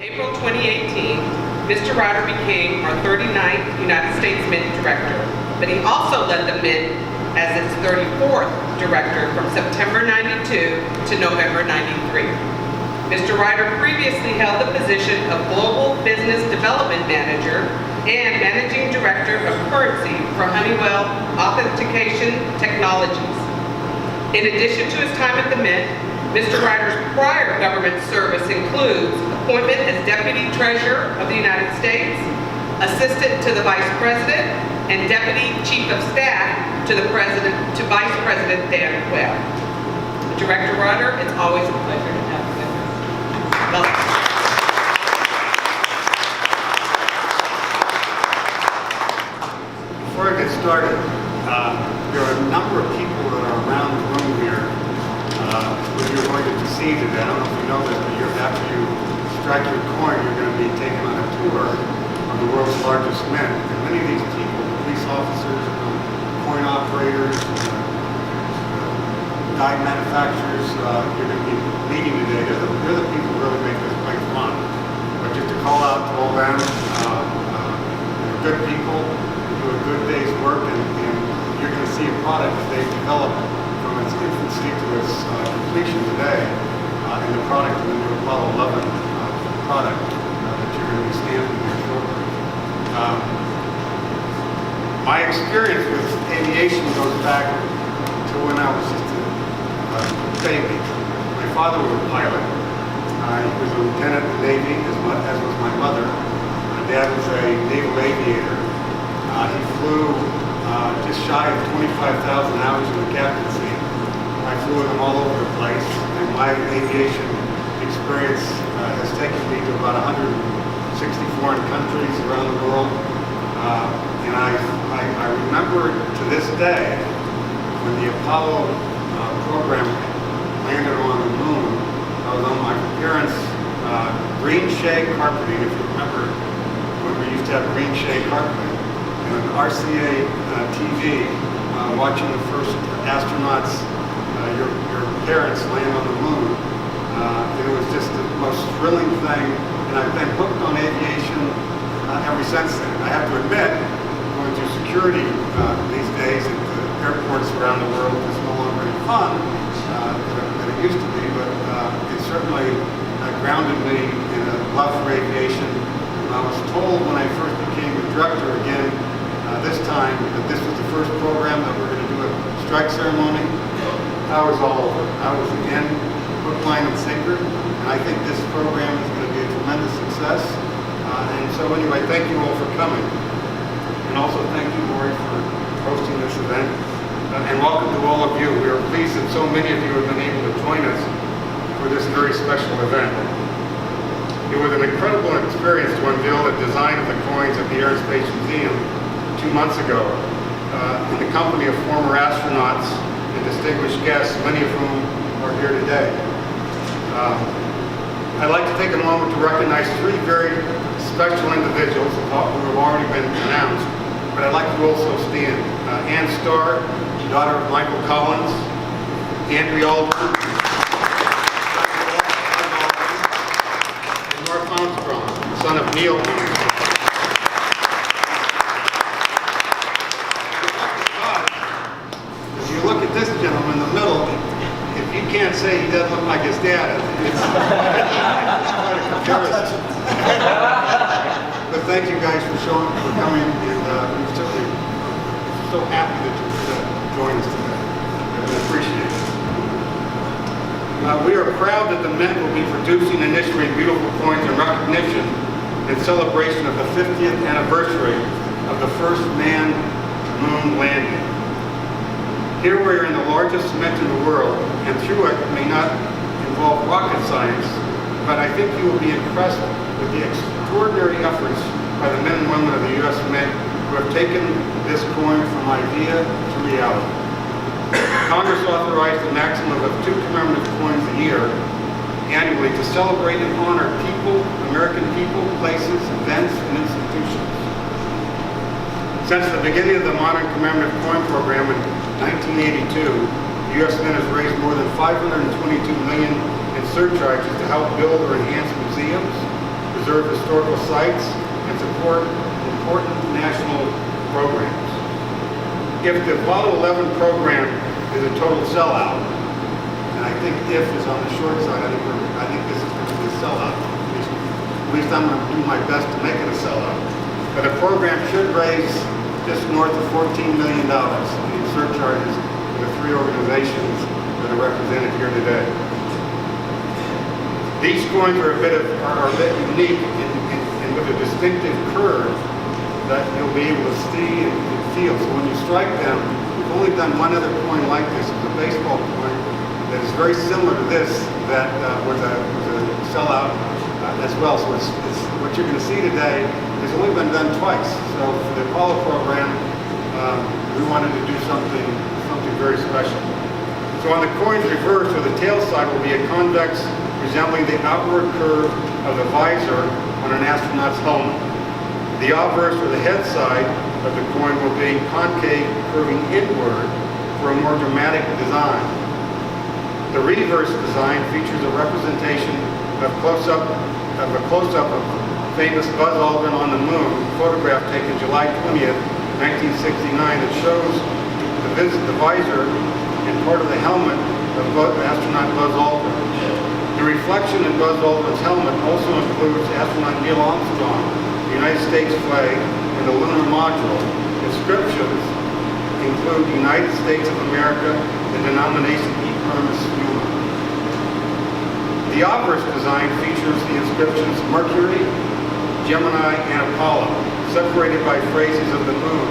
April 2018, Mr. Ryder became our 39th United States Mint Director, but he also led the Mint as its 34th Director from September 92 to November 93. Mr. Ryder previously held the position of Global Business Development Manager and Managing Director of Currency for Honeywell Authentication Technologies. In addition to his time at the Mint, Mr. Ryder's prior government service includes appointment as Deputy Treasurer of the United States, Assistant to the Vice President, and Deputy Chief of Staff to Vice President Dan Webb. Director Ryder, it's always a pleasure to have you with us. Welcome. Before I get started, there are a number of people that are around the room here who you're going to see today. I don't know if you know this, but after you strike your coin, you're going to be taken on a tour of the world's largest mint. And many of these people, police officers, coin operators, die manufacturers, you're going to be meeting today. They're the people who really make this quite fun. But just to call out to all them, they're good people, they do a good day's work, and you're going to see a product that they've developed from its infancy to its completion today in the product of the new Apollo 11 product that you're going to be stamping here shortly. My experience with aviation goes back to when I was just a baby. My father was a pilot. He was a lieutenant in the Navy, as was my mother. My dad was a naval aviator. He flew just shy of 25,000 hours in the captaincy. I flew with him all over the place, and my aviation experience has taken me to about 160 foreign countries around the world. And I remember to this day when the Apollo program landed on the moon. I was on my parents' green shag carpeting, if you remember when we used to have green shag carpeting. And on RCA TV, watching the first astronauts, your parents land on the moon. It was just the most thrilling thing, and I've been hooked on aviation ever since then. I have to admit, going through security these days at the airports around the world is no longer any fun than it used to be, but it certainly grounded me in a love for aviation. And I was told when I first became a director again this time that this was the first program that we're going to do a strike ceremony. I was all over it. I was again hook, line, and sinker, and I think this program is going to be a tremendous success. And so anyway, thank you all for coming. And also thank you, Lori, for hosting this event. And welcome to all of you. We are pleased that so many of you have been able to join us for this very special event. It was an incredible experience to unveil the design of the coins at the Air and Space Museum 2 months ago in the company of former astronauts and distinguished guests, many of whom are here today. I'd like to take a moment to recognize 3 very special individuals who have already been announced, but I'd like to also stand. Ann Starr, daughter of Michael Collins, Andrea Aldrin, and Mark Armstrong, son of Neil Armstrong. If you look at this gentleman in the middle, if you can't say he doesn't look like his dad, it's quite a comparison. But thank you guys for coming, and we're certainly so happy that you could join us today. We appreciate it. We are proud that the Mint will be producing and issuing beautiful coins in recognition and celebration of the 50th anniversary of the first manned moon landing. Here we are in the largest mint in the world, and through it may not involve rocket science, but I think you will be impressed with the extraordinary efforts by the men and women of the U.S. Mint who have taken this coin from idea to reality. Congress authorized a maximum of 2 commemorative coins a year annually to celebrate and honor people, American people, places, events, and institutions. Since the beginning of the modern commemorative coin program in 1982, the U.S. Mint has raised more than $522 million in surcharges to help build or enhance museums, preserve historical sites, and support important national programs. If the Apollo 11 program is a total sellout, and I think if is on the short side, I think this is going to be a sellout. At least I'm going to do my best to make it a sellout. But the program should raise just north of $14 million in surcharges for the three organizations that are represented here today. These coins are a bit unique and with a distinctive curve that you'll be able to see and feel. So when you strike them, we've only done one other coin like this. It's a baseball coin that is very similar to this that was a sellout as well. So it's what you're going to see today has only been done twice. So for the Apollo program, we wanted to do something very special. So on the coin's reverse, or the tail side, will be a convex resembling the outward curve of the visor on an astronaut's helmet. The obverse, or the head side, of the coin will be concave, curving inward for a more dramatic design. The reverse design features a representation of a close-up of famous Buzz Aldrin on the moon, photograph taken July 20th, 1969, that shows the visor and part of the helmet of astronaut Buzz Aldrin. The reflection in Buzz Aldrin's helmet also includes astronaut Neil Armstrong, the United States flag, and the lunar module. Inscriptions include United States of America, the denomination E Pluribus Unum. The obverse design features the inscriptions Mercury, Gemini, and Apollo, separated by phrases of the moon,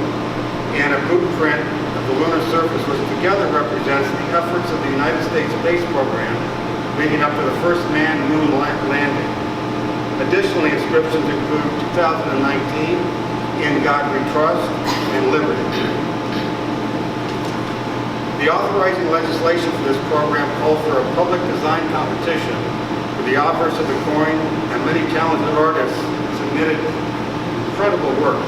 and a boot print of the lunar surface, which together represents the efforts of the United States space program leading up to the first manned moon landing. Additionally, inscriptions include 2019, In God We Trust, and Liberty. The authorizing legislation for this program called for a public design competition for the obverse of the coin, and many talented artists submitted incredible work.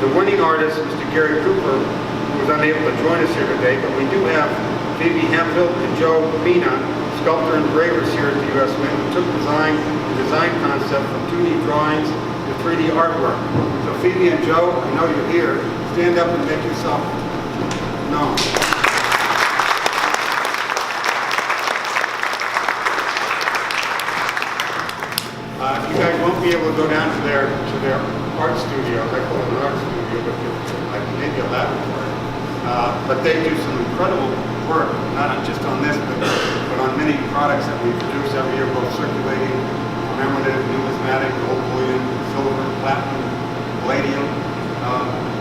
The winning artist, Mr. Gary Cooper, who was unable to join us here today, but we do have Phoebe Hemphill and Joe Pina, sculptor and engravers here at the U.S. Mint, who took the design concept from 2D drawings to 3D artwork. So Phoebe and Joe, I know you're here. Stand up and make yourself known. You guys won't be able to go down to their art studio. I call it an art studio, but maybe a laboratory. But they do some incredible work, not just on this, but on many products that we produce every year, both circulating, commemorative, numismatic, gold bullion, silver, platinum, palladium.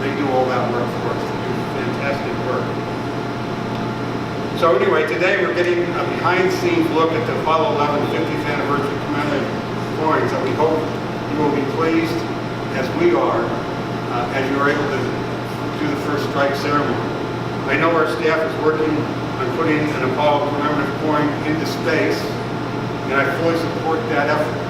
They do all that work for us. They do fantastic work. So anyway, today we're getting a behind-the-scenes look at the Apollo 11 50th anniversary commemorative coins that we hope you will be pleased, as we are, as you are able to do the first strike ceremony. I know our staff is working on putting an Apollo commemorative coin into space, and I fully support that effort.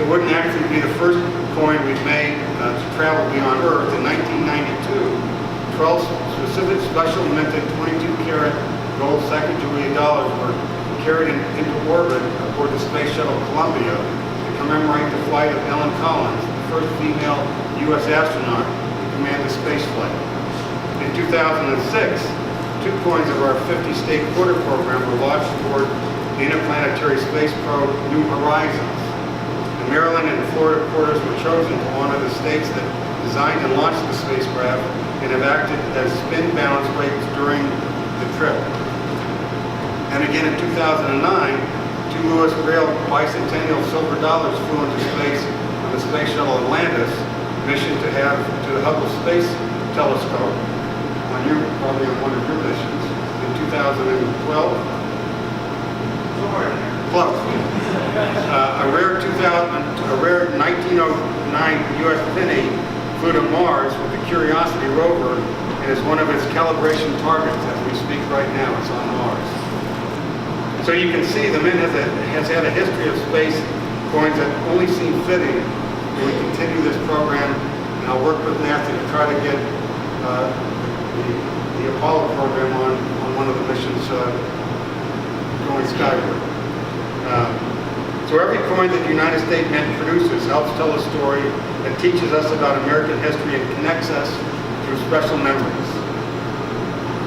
It wouldn't actually be the first coin we've made to travel beyond Earth. In 1992, 12 specific special minted 22-karat gold second Jubilee dollars were carried into orbit aboard the Space Shuttle Columbia to commemorate the flight of Ellen Collins, the first female U.S. astronaut to command a space flight. In 2006, 2 coins of our 50-state quarter program were launched aboard the interplanetary space probe New Horizons. The Maryland and Florida quarters were chosen to honor the states that designed and launched the spacecraft and have acted as spin balance weights during the trip. And again in 2009, 2 Lewis Braille bicentennial silver dollars flew into space on the Space Shuttle Atlantis mission to the Hubble Space Telescope, probably on one of your missions, in 2012. Close. A rare 1909 U.S. Penny flew to Mars with the Curiosity rover and is one of its calibration targets as we speak right now. It's on Mars. So you can see the Mint has had a history of space coins that only seem fitting when we continue this program, and I'll work with NASA to try to get the Apollo program on one of the missions going skyward. So every coin that the United States Mint produces helps tell a story that teaches us about American history and connects us through special memories.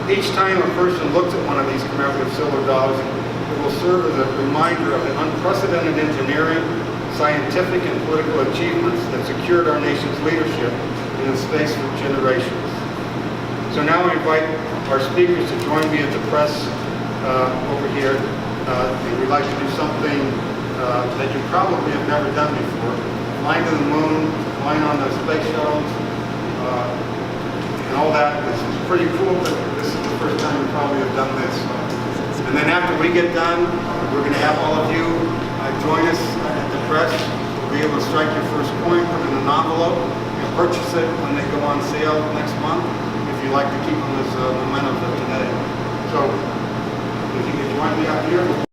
Each time a person looks at one of these commemorative silver dollars, it will serve as a reminder of the unprecedented engineering, scientific, and political achievements that secured our nation's leadership in the space for generations. So now I invite our speakers to join me at the press over here. And we'd like to do something that you probably have never done before. Flying to the moon, flying on the space shuttles, and all that is pretty cool, but this is the first time we probably have done this. And then after we get done, we're going to have all of you join us at the press. You'll be able to strike your first coin, put it in an envelope, and purchase it when they go on sale next month, if you like to keep them as mementos of today. So, if you could join me up here.